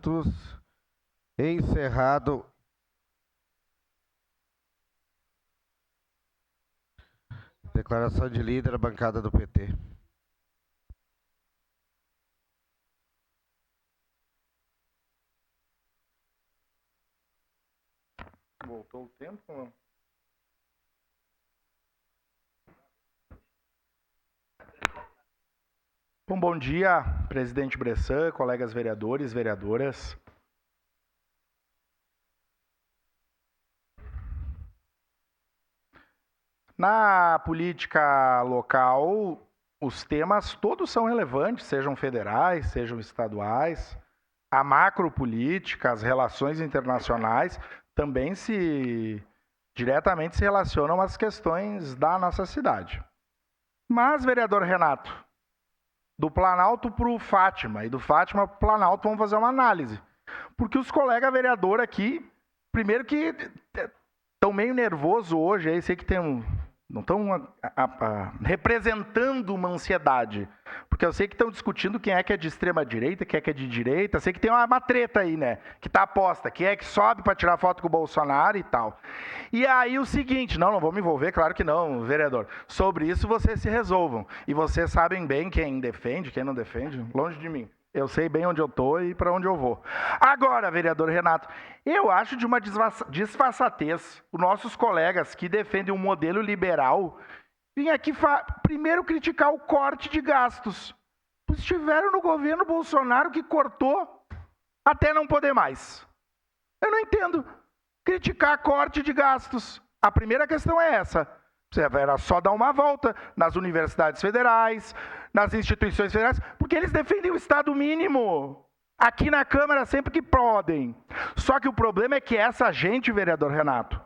minutos. Encerrado. Declaração de líder da bancada do PT. Voltou o tempo? Bom dia, presidente Bressan, colegas vereadores, vereadoras. Na política local, os temas todos são relevantes, sejam federais, sejam estaduais. A macropolítica, as relações internacionais também diretamente se relacionam às questões da nossa cidade. Mas, vereador Renato, do Planalto para o Fátima e do Fátima para o Planalto, vamos fazer uma análise. Porque os colegas vereadores aqui, primeiro que estão meio nervosos hoje, aí sei que não estão representando uma ansiedade. Porque eu sei que estão discutindo quem é que é de extrema direita, quem é que é de direita. Sei que tem uma treta aí, né? Que tá aposta. Quem é que sobe para tirar foto com o Bolsonaro e tal. E aí o seguinte, não vou me envolver, claro que não, vereador. Sobre isso vocês se resolvam. E vocês sabem bem quem defende, quem não defende, longe de mim. Eu sei bem onde eu estou e para onde eu vou. Agora, vereador Renato, eu acho de uma desfaçatez os nossos colegas que defendem um modelo liberal vêm aqui primeiro criticar o corte de gastos. Estiveram no governo Bolsonaro que cortou até não poder mais. Eu não entendo. Criticar corte de gastos. A primeira questão é essa. Era só dar uma volta nas universidades federais, nas instituições federais, porque eles defendem o Estado mínimo. Aqui na Câmara sempre que podem. Só que o problema é que essa gente, vereador Renato,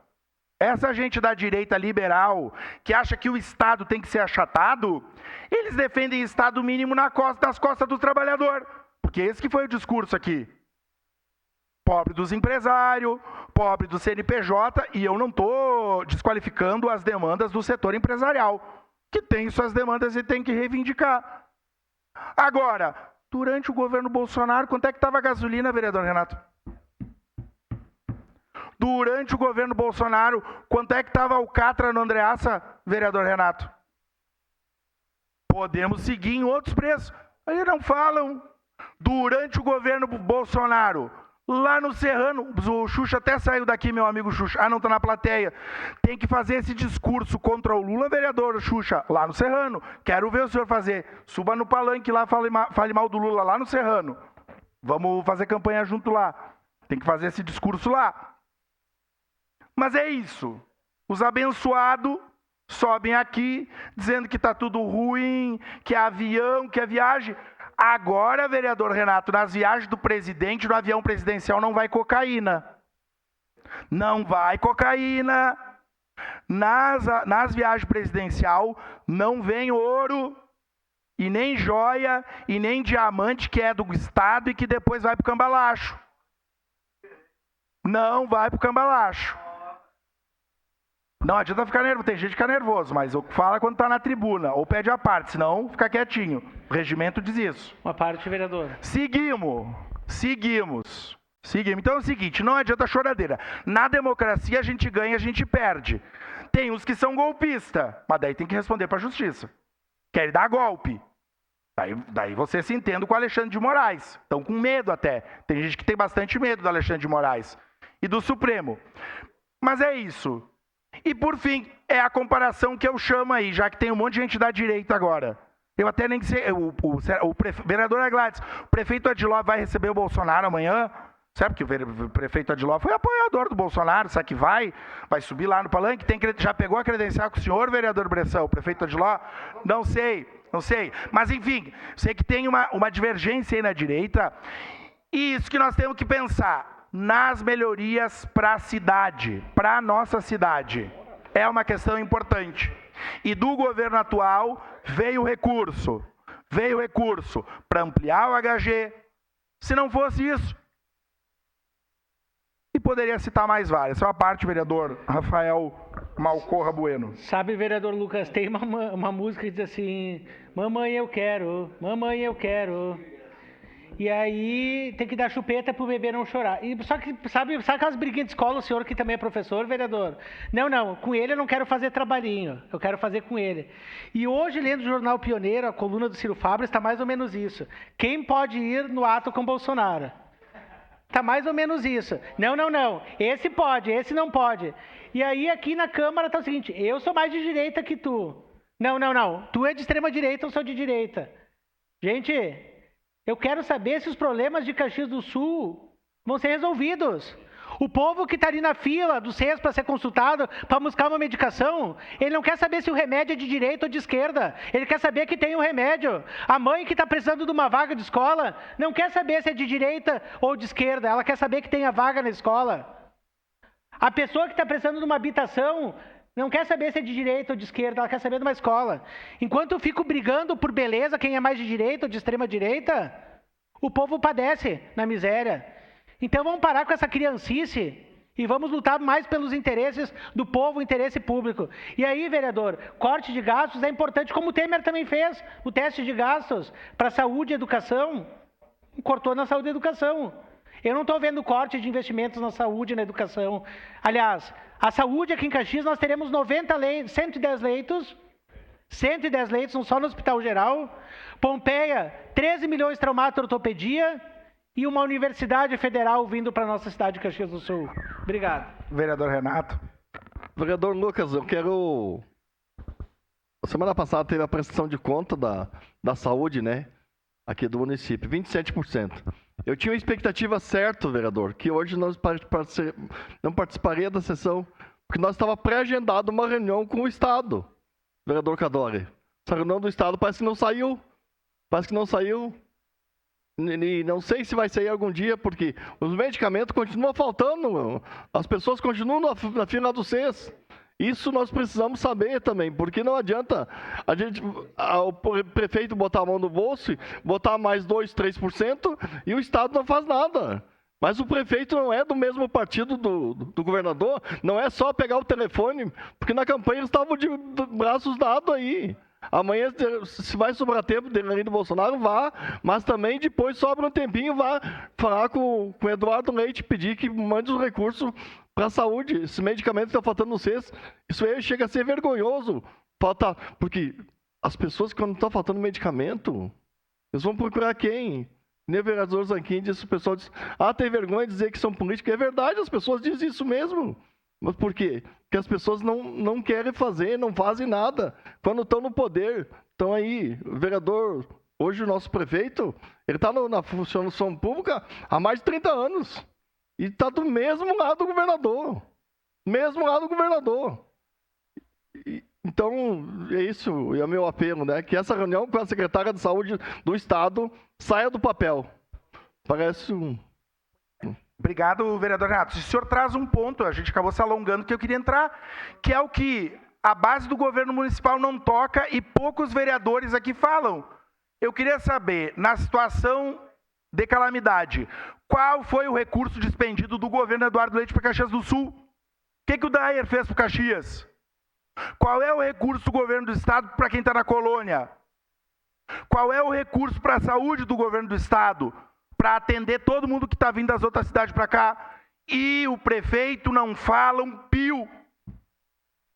essa gente da direita liberal, que acha que o Estado tem que ser achatado, eles defendem Estado mínimo nas costas do trabalhador. Porque esse que foi o discurso aqui. Pobre dos empresários, pobre do CNPJ, e eu não estou desqualificando as demandas do setor empresarial, que tem suas demandas e tem que reivindicar. Agora, durante o governo Bolsonaro, quanto é que estava a gasolina, vereador Renato? Durante o governo Bolsonaro, quanto é que estava a Alcatra no Andreassa, vereador Renato? Podemos seguir em outros preços. Aí não falam. Durante o governo Bolsonaro, lá no Serrano, o Xuxa até saiu daqui, meu amigo Xuxa. Ah, não, está na plateia. Tem que fazer esse discurso contra o Lula, vereador Xuxa, lá no Serrano. Quero ver o senhor fazer. Suba no palanque lá, fale mal do Lula lá no Serrano. Vamos fazer campanha junto lá. Tem que fazer esse discurso lá. Mas é isso. Os abençoados sobem aqui, dizendo que está tudo ruim, que é avião, que é viagem. Agora, vereador Renato, nas viagens do presidente, no avião presidencial, não vai cocaína. Não vai cocaína. Nas viagens presidencial, não vem ouro, e nem joia, e nem diamante, que é do Estado e que depois vai para o cambalacho. Não vai para o cambalacho. Não adianta ficar nervoso, tem gente que fica nervoso, mas fala quando está na tribuna, ou pede a parte, senão fica quietinho. O regimento diz isso. Uma parte, vereador. Seguimos. Então é o seguinte, não adianta choradeira. Na democracia a gente ganha, a gente perde. Tem uns que são golpistas, mas daí tem que responder para a justiça. Querem dar golpe. Daí você se entende com o Alexandre de Moraes. Estão com medo até. Tem gente que tem bastante medo do Alexandre de Moraes e do Supremo. Mas é isso. E por fim, é a comparação que eu chamo aí, já que tem um monte de gente da direita agora. Eu até nem sei, vereador Aglades, o prefeito Adiló vai receber o Bolsonaro amanhã? Sabe que o prefeito Adiló foi apoiador do Bolsonaro, sabe que vai subir lá no palanque, já pegou a credencial com o senhor, vereador Bressan, o prefeito Adiló? Não sei. Mas enfim, sei que tem uma divergência aí na direita, e isso que nós temos que pensar. Nas melhorias para a cidade, para a nossa cidade. É uma questão importante. E do governo atual veio recurso para ampliar o HG. Se não fosse isso, e poderia citar mais várias. Essa é uma parte, vereador Rafael Malcorra Bueno. Sabe, vereador Lucas, tem uma música que diz assim: mamãe eu quero, mamãe eu quero. E aí tem que dar chupeta pro bebê não chorar. E só que, sabe aquelas briguinhas de escola, o senhor que também é professor, vereador? Não, com ele eu não quero fazer trabalhinho, eu quero fazer com ele. E hoje, lendo o Jornal Pioneiro, a coluna do Ciro Fabra, está mais ou menos isso. Quem pode ir no ato com Bolsonaro? Tá mais ou menos isso. Não. Esse pode, esse não pode. E aí aqui na Câmara tá o seguinte, eu sou mais de direita que tu. Não. Tu é de extrema direita, eu sou de direita. Gente, eu quero saber se os problemas de Caxias do Sul vão ser resolvidos. O povo que está ali na fila do SES para ser consultado, para buscar uma medicação, ele não quer saber se o remédio é de direita ou de esquerda. Ele quer saber que tem um remédio. A mãe que está precisando de uma vaga de escola, não quer saber se é de direita ou de esquerda. Ela quer saber que tem a vaga na escola. A pessoa que está precisando de uma habitação, não quer saber se é de direita ou de esquerda, ela quer saber de uma escola. Enquanto eu fico brigando por beleza, quem é mais de direita ou de extrema direita, o povo padece na miséria. Então vamos parar com essa criancice e vamos lutar mais pelos interesses do povo, interesse público. E aí, vereador, corte de gastos é importante, como o Temer também fez, o teste de gastos para saúde e educação, cortou na saúde e educação. Eu não estou vendo corte de investimentos na saúde e na educação. Aliás, a saúde aqui em Caxias nós teremos 110 leitos, 110 leitos só no Hospital Geral. Pompeia, 13 milhões de traumato-ortopedia e uma universidade federal vindo para a nossa cidade de Caxias do Sul. Obrigado. Vereador Renato. Vereador Lucas, eu quero... Semana passada teve a prestação de conta da saúde, né? Aqui do município, 27%. Eu tinha uma expectativa certa, vereador, que hoje não participaria da sessão, porque nós estava pré-agendado uma reunião com o Estado, vereador Cadore. Essa reunião do Estado parece que não saiu. E não sei se vai sair algum dia, porque os medicamentos continuam faltando, as pessoas continuam na fila do SES. Isso nós precisamos saber também, porque não adianta o prefeito botar a mão no bolso, botar mais 2%, 3% e o Estado não faz nada. Mas o prefeito não é do mesmo partido do governador, não é só pegar o telefone, porque na campanha eles estavam de braços dados aí. Amanhã, se vai sobrar tempo dele do Bolsonaro, vá, mas também depois sobra um tempinho, vá falar com o Eduardo Leite, pedir que mande os recursos para a saúde. Esse medicamento que está faltando no SES, isso aí chega a ser vergonhoso. Porque as pessoas, quando está faltando medicamento, eles vão procurar quem? Nem o vereador Zanquim disse, o pessoal diz, tem vergonha de dizer que são políticos. É verdade, as pessoas dizem isso mesmo. Mas por quê? Porque as pessoas não querem fazer, não fazem nada. Quando estão no poder, estão aí. O vereador, hoje o nosso prefeito, ele está na função pública há mais de 30 anos. E está do mesmo lado do governador. Então, é isso, é o meu apelo, né? Que essa reunião com a secretária de saúde do Estado saia do papel. Parece um... Obrigado, vereador Renato. Se o senhor traz um ponto, a gente acabou se alongando, que eu queria entrar, que é o que a base do governo municipal não toca e poucos vereadores aqui falam. Eu queria saber, na situação de calamidade, qual foi o recurso despendido do governo Eduardo Leite para Caxias do Sul? O que o Dayer fez para Caxias? Qual é o recurso do governo do Estado para quem está na colônia? Qual é o recurso para a saúde do governo do Estado? Para atender todo mundo que está vindo das outras cidades para cá. E o prefeito não fala um pio.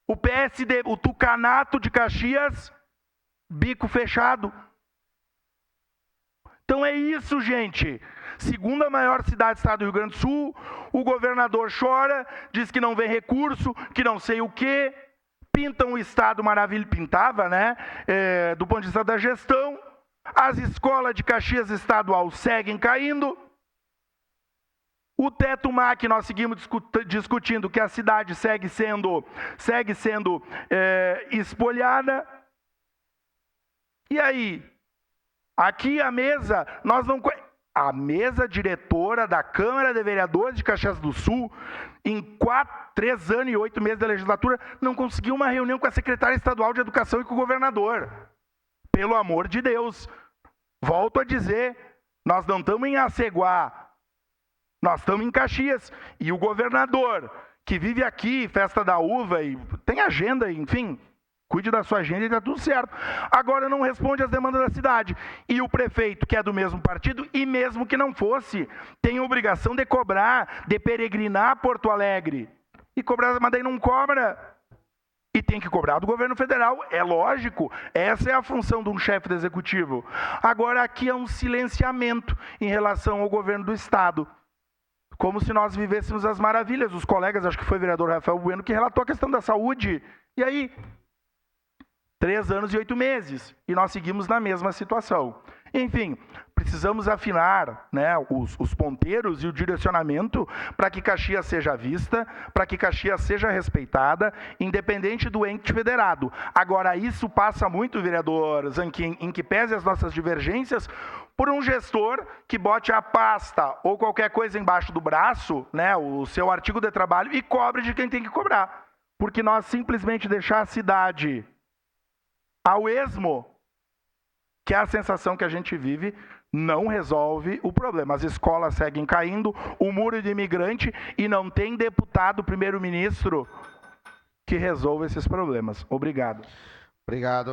O PSD, o Tucanato de Caxias, bico fechado. Então é isso, gente. Segunda maior cidade do estado do Rio Grande do Sul, o governador chora, diz que não vem recurso, que não sei o quê. Pintam o estado maravilha, pintava, né? Do ponto de vista da gestão. As escolas de Caxias estadual seguem caindo. O teto MAC, nós seguimos discutindo que a cidade segue sendo espolhada. E aí? Aqui a mesa, a mesa diretora da Câmara de Vereadores de Caxias do Sul, em 3 anos e 8 meses da legislatura, não conseguiu uma reunião com a secretária estadual de Educação e com o governador. Pelo amor de Deus. Volto a dizer, nós não estamos em Aceguá, nós estamos em Caxias. E o governador, que vive aqui, festa da uva, e tem agenda, enfim, Cuide da sua agenda e tá tudo certo. Agora não responde às demandas da cidade. E o prefeito, que é do mesmo partido, e mesmo que não fosse, tem a obrigação de cobrar, de peregrinar Porto Alegre. E cobrar, mas daí não cobra. E tem que cobrar do governo federal, é lógico. Essa é a função de um chefe do executivo. Agora aqui é um silenciamento em relação ao governo do estado. Como se nós vivêssemos as maravilhas. Os colegas, acho que foi o vereador Rafael Bueno, que relatou a questão da saúde. E aí? 3 anos e 8 meses. E nós seguimos na mesma situação. Enfim, precisamos afinar, né, os ponteiros e o direcionamento para que Caxias seja vista, para que Caxias seja respeitada, independente do ente federado. Agora, isso passa muito, vereador Zanquim, em que pese as nossas divergências, por um gestor que bote a pasta ou qualquer coisa embaixo do braço, né, o seu artigo de trabalho, e cobre de quem tem que cobrar. Porque nós simplesmente deixar a cidade ao esmo, que é a sensação que a gente vive, não resolve o problema. As escolas seguem caindo, o muro de imigrante, e não tem deputado, primeiro-ministro, que resolva esses problemas. Obrigado. Obrigado.